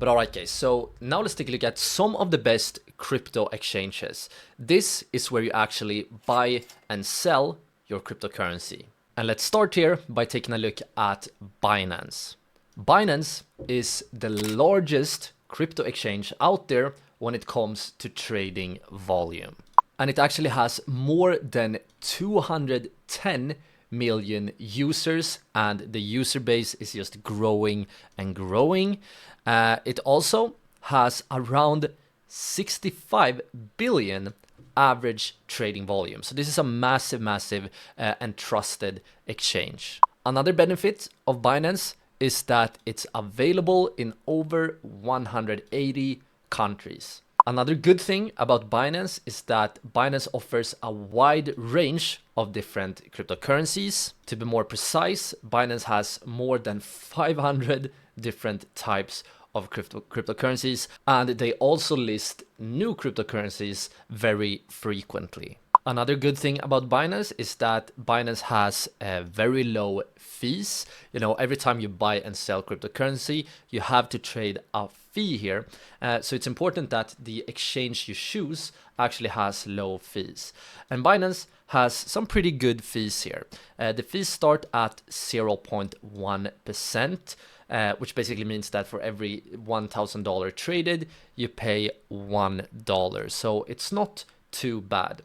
But alright guys, so now let's take a look at some of the best crypto exchanges. This is where you actually buy and sell your cryptocurrency. And let's start here by taking a look at Binance. Binance is the largest crypto exchange out there when it comes to trading volume. And it actually has more than 210 million users, and the user base is just growing and growing. It also has around 65 billion average trading volume. So this is a massive and trusted exchange. Another benefit of Binance is that it's available in over 180 countries. Another good thing about Binance is that Binance offers a wide range of different cryptocurrencies. To be more precise, Binance has more than 500 different types of cryptocurrencies, and they also list new cryptocurrencies very frequently. Another good thing about Binance is that Binance has very low fees. You know, every time you buy and sell cryptocurrency, you have to trade a fee here. So it's important that the exchange you choose actually has low fees. And Binance has some pretty good fees here. The fees start at 0.1%. Which basically means that for every $1,000 traded, you pay $1. So it's not too bad.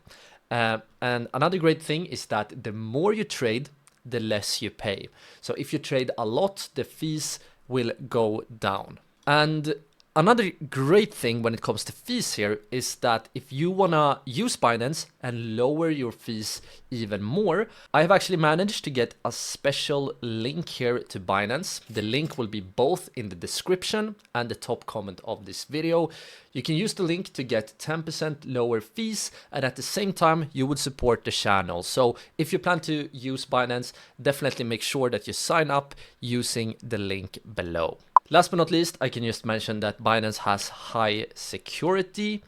And another great thing is that the more you trade, the less you pay. So if you trade a lot, the fees will go down. And another great thing when it comes to fees here is that if you wanna use Binance and lower your fees even more, I have actually managed to get a special link here to Binance. The link will be both in the description and the top comment of this video. You can use the link to get 10% lower fees, and at the same time you would support the channel. So if you plan to use Binance, definitely make sure that you sign up using the link below. Last but not least, I can just mention that Binance has high security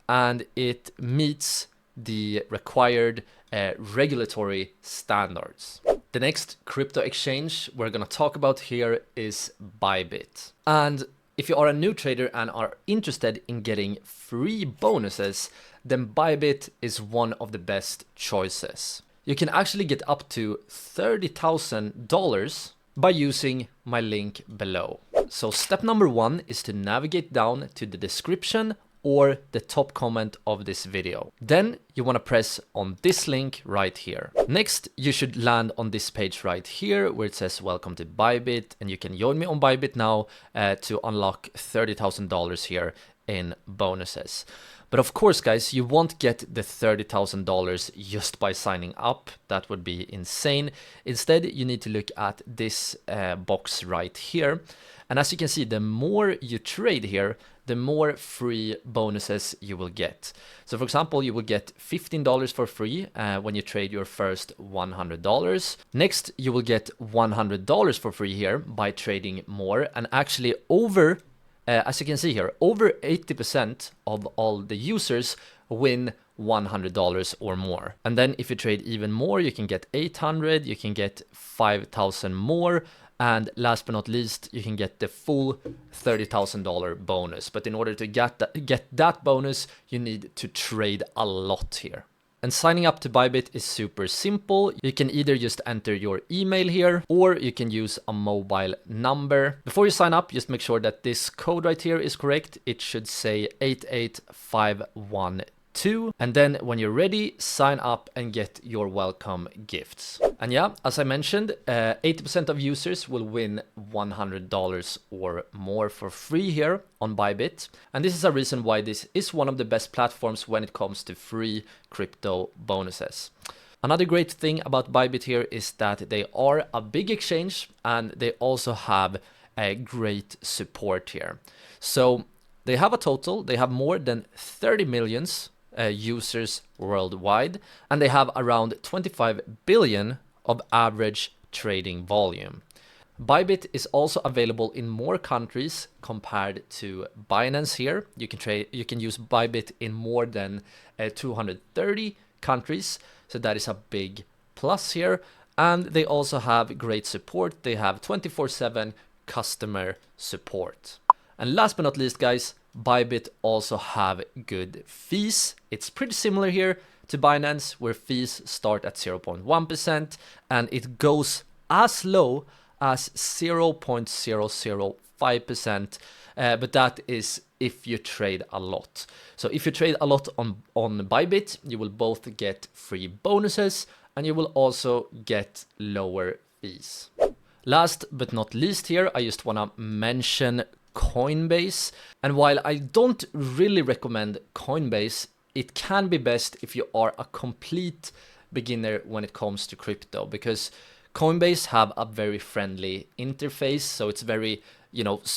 and it meets the required regulatory standards. The next crypto exchange we're gonna talk about here is Bybit. And if you are a new trader and are interested in getting free bonuses, then Bybit is one of the best choices. You can actually get up to $30,000 by using my link below. So step number one is to navigate down to the description or the top comment of this video. Then you want to press on this link right here. Next, you should land on this page right here where it says welcome to Bybit, and you can join me on Bybit now to unlock $30,000 here in bonuses. But of course, guys, you won't get the $30,000 just by signing up. That would be insane. Instead, you need to look at this box right here. And as you can see, the more you trade here, the more free bonuses you will get. So for example, you will get $15 for free when you trade your first $100. Next, you will get $100 for free here by trading more, and actually as you can see here, over 80% of all the users win $100 or more. And then if you trade even more, you can get 800, you can get 5,000 more, and last but not least, you can get the full $30,000 bonus. But in order to get that bonus, you need to trade a lot here. And signing up to Bybit is super simple. You can either just enter your email here, or you can use a mobile number. Before you sign up, just make sure that this code right here is correct. It should say 88512. And then when you're ready, sign up and get your welcome gifts. And yeah, as I mentioned, 80% of users will win $100 or more for free here on Bybit. And this is a reason why this is one of the best platforms when it comes to free crypto bonuses. Another great thing about Bybit here is that they are a big exchange and they also have a great support here. So they have more than 30 million users worldwide, and they have around 25 billion of average trading volume. Bybit is also available in more countries compared to Binance here. You can use Bybit in more than 230 countries, so that is a big plus here. And they also have great support. They have 24/7 customer support. And last but not least, guys, Bybit also have good fees. It's pretty similar here to Binance, where fees start at 0.1% and it goes as low as 0.005%, but that is if you trade a lot. So if you trade a lot on Bybit, you will both get free bonuses and you will also get lower fees. Last but not least here, I just want to mention Coinbase. And while I don't really recommend Coinbase, it can be best if you are a complete beginner when it comes to crypto, because Coinbase have a very friendly interface. So it's very,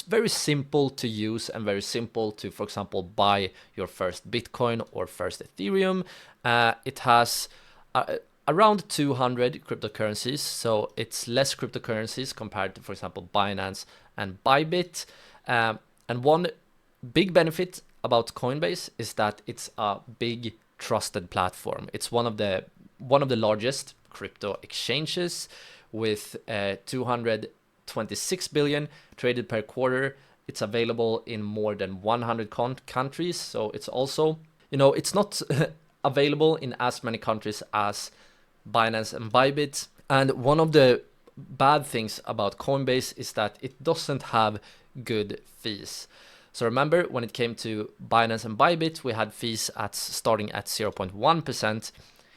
very simple to use and very simple to, for example, buy your first Bitcoin or first Ethereum. It has around 200 cryptocurrencies, so it's less cryptocurrencies compared to, for example, Binance and Bybit. And one big benefit about Coinbase is that it's a big trusted platform. It's one of the largest crypto exchanges with 226 billion traded per quarter. It's available in more than 100 countries, so it's also, it's not available in as many countries as Binance and Bybit. And one of the bad things about Coinbase is that it doesn't have good fees. So remember, when it came to Binance and Bybit, we had fees starting at 0.1%.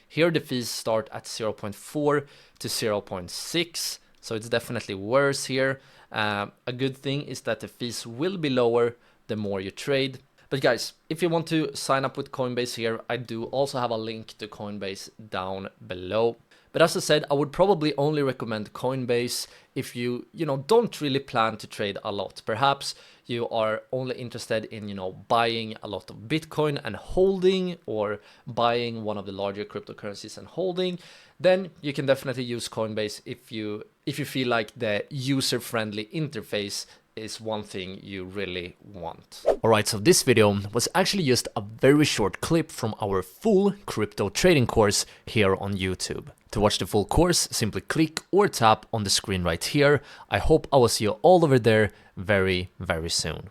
Here the fees start at 0.4 to 0.6, so it's definitely worse here. A good thing is that the fees will be lower the more you trade. But guys, if you want to sign up with Coinbase here, I do also have a link to Coinbase down below. But as I said, I would probably only recommend Coinbase if you don't really plan to trade a lot. Perhaps you are only interested in, buying a lot of Bitcoin and holding, or buying one of the larger cryptocurrencies and holding. Then you can definitely use Coinbase if you feel like the user-friendly interface is one thing you really want. Alright, so this video was actually just a very short clip from our full crypto trading course here on YouTube. To watch the full course, simply click or tap on the screen right here. I hope I will see you all over there very, very soon.